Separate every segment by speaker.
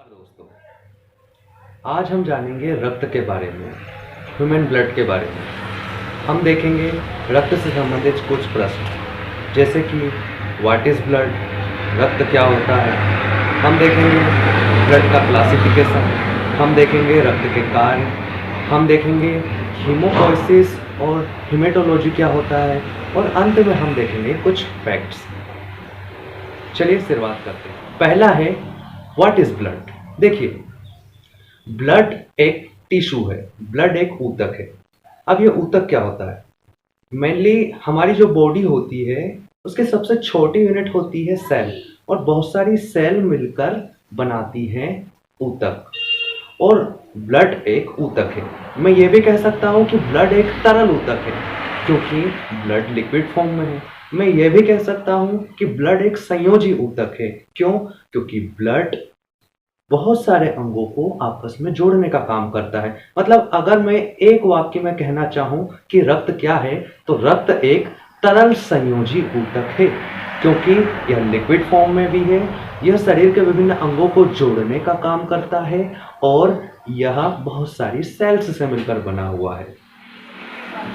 Speaker 1: दोस्तों, आज हम जानेंगे रक्त के बारे में, ह्यूमन ब्लड के बारे में। हम देखेंगे रक्त से संबंधित कुछ प्रश्न, जैसे कि व्हाट इज़ ब्लड, रक्त क्या होता है। हम देखेंगे ब्लड का क्लासिफिकेशन, हम देखेंगे रक्त के कार्य, हम देखेंगे हीमोपोइसिस और हीमेटोलॉजी क्या होता है, और अंत में हम देखेंगे कुछ फैक्ट्स। चलिए शुरुआत करते हैं। पहला है व्हाट इज़ ब्लड। देखिए, ब्लड एक टिश्यू है, ब्लड एक ऊतक है। अब ये ऊतक क्या होता है? मेनली हमारी जो बॉडी होती है उसके सबसे छोटी यूनिट होती है सेल, और बहुत सारी सेल मिलकर बनाती हैं ऊतक, और ब्लड एक ऊतक है। मैं ये भी कह सकता हूँ कि ब्लड एक तरल ऊतक है, क्योंकि ब्लड लिक्विड फॉर्म में है। मैं ये भी कह सकता हूँ कि ब्लड एक संयोजी ऊतक है। क्यों? क्योंकि ब्लड बहुत सारे अंगों को आपस में जोड़ने का काम करता है। मतलब अगर मैं एक वाक्य में कहना चाहूं कि रक्त क्या है, तो रक्त एक तरल संयोजी ऊतक है, क्योंकि यह लिक्विड फॉर्म में भी है, यह शरीर के विभिन्न अंगों को जोड़ने का काम करता है, और यह बहुत सारी सेल्स से मिलकर बना हुआ है।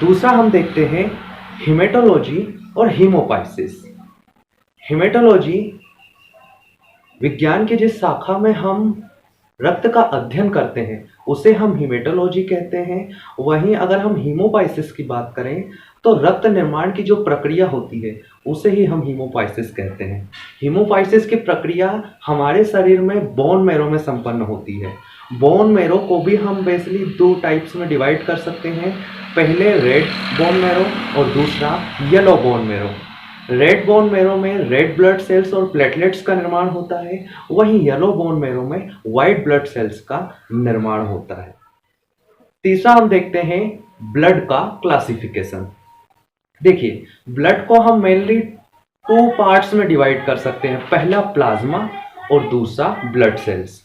Speaker 1: दूसरा हम देखते हैं हीमेटोलॉजी और हीमोपाइसिस। हीमेटोलॉजी विज्ञान की जिस शाखा में हम रक्त का अध्ययन करते हैं उसे हम हीमेटोलॉजी कहते हैं। वहीं अगर हम हीमोपाइसिस की बात करें तो रक्त निर्माण की जो प्रक्रिया होती है उसे ही हम हीमोपाइसिस कहते हैं। हीमोपाइसिस की प्रक्रिया हमारे शरीर में बोन मैरो में संपन्न होती है। बोन मैरो को भी हम बेसिकली दो टाइप्स में डिवाइड कर सकते हैं। पहले रेड बोन मैरो और दूसरा yellow bone marrow. Red bone marrow में रेड ब्लड सेल्स और प्लेटलेट्स का निर्माण होता है, वहीं येलो बोन मैरो में व्हाइट ब्लड सेल्स का निर्माण होता है। तीसरा हम देखते हैं ब्लड का क्लासिफिकेशन। देखिए, ब्लड को हम मेनली टू पार्ट्स में डिवाइड कर सकते हैं। पहला प्लाज्मा और दूसरा ब्लड सेल्स।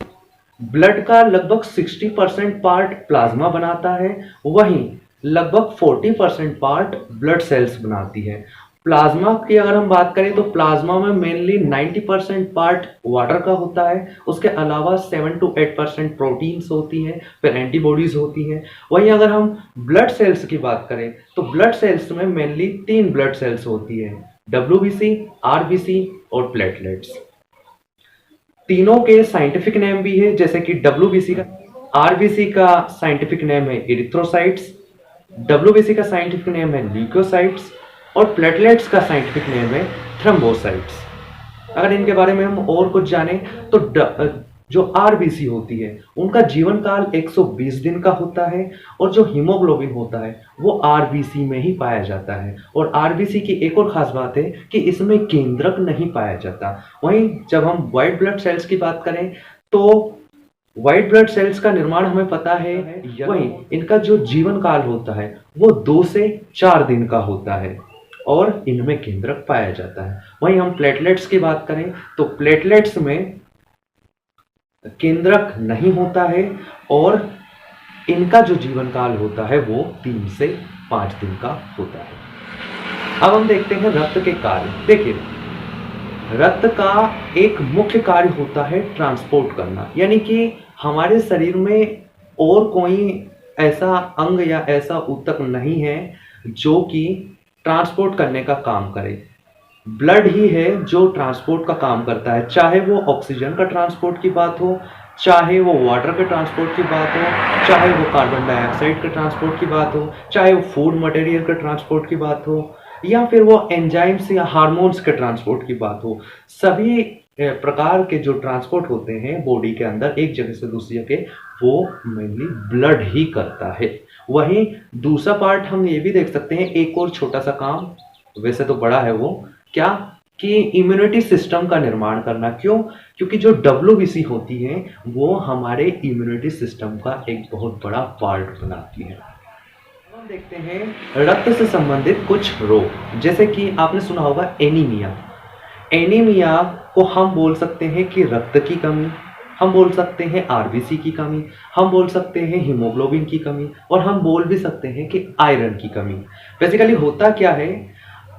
Speaker 1: ब्लड का लगभग 60% पार्ट प्लाज्मा बनाता है, वहीं लगभग 40% पार्ट ब्लड सेल्स बनाती है। प्लाज्मा की अगर हम बात करें तो प्लाज्मा में मेनली 90% पार्ट वाटर का होता है, उसके अलावा 7 to 8% प्रोटीन्स होती हैं, फिर एंटीबॉडीज होती हैं। वहीं अगर हम ब्लड सेल्स की बात करें तो ब्लड सेल्स में मेनली 3 ब्लड सेल्स होती हैं, WBC, RBC और प्लेटलेट्स। तीनों के साइंटिफिक नेम भी है, जैसे कि RBC का साइंटिफिक नेम है इरिथ्रोसाइट्स, WBC का साइंटिफिक नेम है ल्यूकोसाइट्स, और प्लेटलेट्स का साइंटिफिक नेम है थ्रोम्बोसाइट्स। अगर इनके बारे में हम और कुछ जानें तो जो आरबीसी होती है उनका जीवन काल 120 दिन का होता है, और जो हीमोग्लोबिन होता है वो आरबीसी में ही पाया जाता है। और आरबीसी की एक और खास बात है कि इसमें केंद्रक नहीं पाया जाता। वहीं जब हम व्हाइट ब्लड सेल्स की बात करें तो व्हाइट ब्लड सेल्स का निर्माण हमें पता है, वहीं इनका जो जीवन काल होता है वो 2 से 4 दिन का होता है, और इनमें केंद्रक पाया जाता है। वहीं हम प्लेटलेट्स की बात करें तो प्लेटलेट्स में केंद्रक नहीं होता है, और इनका जो जीवन काल होता है वो 3 से 5 दिन का होता है। अब हम देखते हैं रक्त के कार्य। देखिए, रक्त का एक मुख्य कार्य होता है ट्रांसपोर्ट करना, यानी कि हमारे शरीर में और कोई ऐसा अंग या ऐसा ऊतक नहीं है जो कि ट्रांसपोर्ट करने का काम करे। ब्लड ही है जो ट्रांसपोर्ट का काम करता है, चाहे वो ऑक्सीजन का ट्रांसपोर्ट की बात हो, चाहे वो वाटर के ट्रांसपोर्ट की बात हो, चाहे वो कार्बन डाइऑक्साइड के ट्रांसपोर्ट की बात हो, चाहे वो फूड मटेरियल के ट्रांसपोर्ट की बात हो, या फिर वो एंजाइम्स या हार्मोन्स के ट्रांसपोर्ट की बात हो। सभी प्रकार के जो ट्रांसपोर्ट होते हैं बॉडी के अंदर एक जगह से दूसरी जगह, वो मेनली ब्लड ही करता है। वहीं दूसरा पार्ट हम ये भी देख सकते हैं, एक और छोटा सा काम, वैसे तो बड़ा है वो, क्या कि इम्यूनिटी सिस्टम का निर्माण करना। क्यों? क्योंकि जो WBC होती है वो हमारे इम्यूनिटी सिस्टम का एक बहुत बड़ा पार्ट बनाती है। हम देखते हैं रक्त से संबंधित कुछ रोग, जैसे कि आपने सुना होगा एनीमिया। एनीमिया को हम बोल सकते हैं कि रक्त की कमी, हम बोल सकते हैं आरबीसी की कमी, हम बोल सकते हैं हीमोग्लोबिन की कमी, और हम बोल भी सकते हैं कि आयरन की कमी। बेसिकली होता क्या है,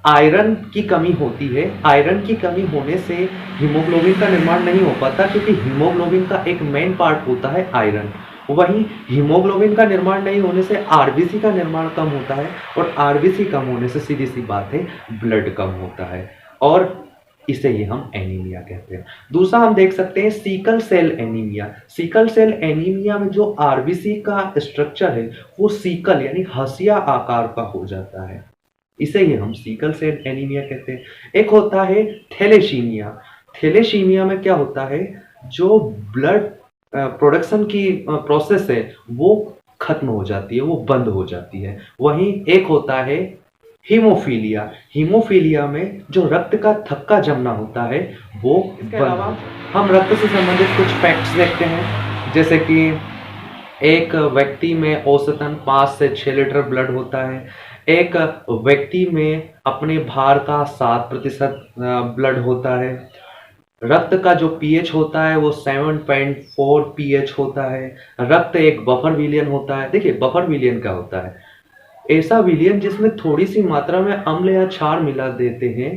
Speaker 1: आयरन की कमी होती है। आयरन की कमी होने से हीमोग्लोबिन का निर्माण नहीं हो पाता, क्योंकि हीमोग्लोबिन का एक मेन पार्ट होता है आयरन। वहीं हीमोग्लोबिन का निर्माण नहीं होने से आरबीसी का निर्माण कम होता है, और आरबीसी कम होने से सीधी सी बात है, ब्लड कम होता है, और इसे ही हम एनीमिया कहते हैं। दूसरा हम देख सकते हैं sickle cell anaemia. Sickle cell anaemia में जो आरबीसी का स्ट्रक्चर है वो सीकल यानी हंसिया आकार का हो जाता है, इसे ही हम सीकल सेल एनीमिया कहते हैं। एक होता है थैलेसीमिया। थैलेसीमिया में क्या होता है, जो ब्लड प्रोडक्शन की प्रोसेस है वो खत्म हो जाती है, वो बंद हो जाती है। वहीं एक होता है हीमोफीलिया। हीमोफीलिया में जो रक्त का थक्का जमना होता है वो इसके अलावा हम रक्त से संबंधित कुछ फैक्ट्स देखते हैं, जैसे कि एक व्यक्ति में औसतन 5 से 6 लीटर ब्लड होता है। एक व्यक्ति में अपने भार का 7% ब्लड होता है। रक्त का जो पीएच होता है वो 7.4 पीएच होता है। रक्त एक बफर विलियन होता है। देखिए बफर विलियन क्या होता है, ऐसा विलियन जिसमें थोड़ी सी मात्रा में अम्ल या क्षार मिला देते हैं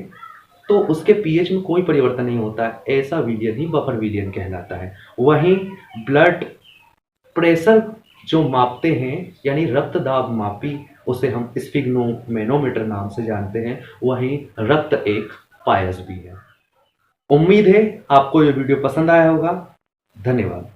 Speaker 1: तो उसके पीएच में कोई परिवर्तन नहीं होता है, ऐसा विलियन ही बफर विलियन कहलाता है। वहीं ब्लड प्रेशर जो मापते हैं यानी रक्त दाब मापी, उसे हम स्फिग्नोमेनोमीटर नाम से जानते हैं। वहीं रक्त एक पायस भी है। उम्मीद है आपको ये वीडियो पसंद आया होगा। धन्यवाद।